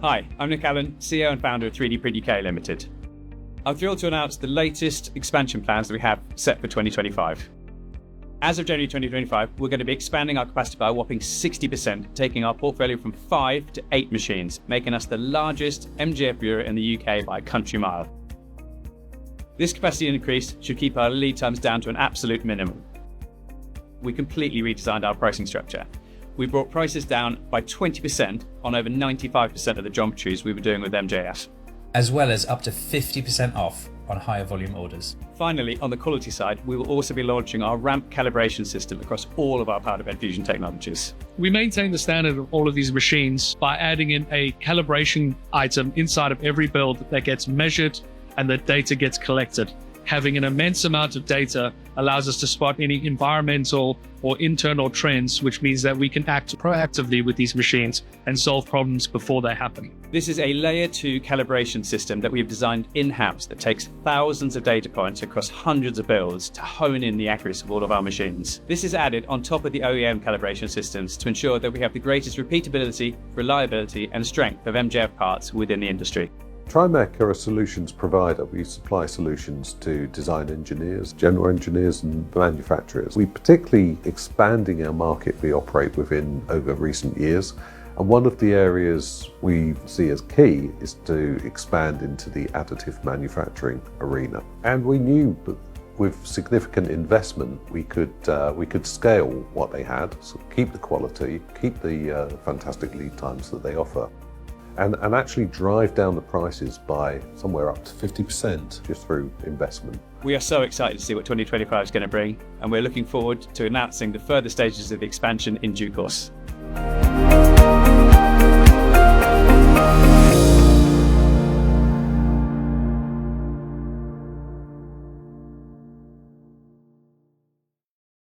Hi, I'm Nick Allen, CEO and founder of 3DPRINT UK Limited. I'm thrilled to announce the latest expansion plans that we have set for 2025. As of January 2025, we're going to be expanding our capacity by a whopping 60%, taking our portfolio from 5 to 8 machines, making us the largest MJF bureau in the UK by a country mile. This capacity increase should keep our lead times down to an absolute minimum. We completely redesigned our pricing structure. We brought prices down by 20% on over 95% of the geometries we were doing with MJF. As well as up to 50% off on higher volume orders. Finally, on the quality side, we will also be launching our ramp calibration system across all of our powder bed fusion technologies. We maintain the standard of all of these machines by adding in a calibration item inside of every build that gets measured and the data gets collected. Having an immense amount of data allows us to spot any environmental or internal trends, which means that we can act proactively with these machines and solve problems before they happen. This is a layer 2 calibration system that we've designed in-house that takes thousands of data points across hundreds of builds to hone in the accuracy of all of our machines. This is added on top of the OEM calibration systems to ensure that we have the greatest repeatability, reliability and strength of MJF parts within the industry. TriMech are a solutions provider. We supply solutions to design engineers, general engineers and manufacturers. We're particularly expanding our market we operate within over recent years. And one of the areas we see as key is to expand into the additive manufacturing arena. And we knew that with significant investment, we could scale what they had, so keep the quality, keep the fantastic lead times that they offer. And actually drive down the prices by somewhere up to 50% just through investment. We are so excited to see what 2025 is going to bring, and we're looking forward to announcing the further stages of the expansion in due course.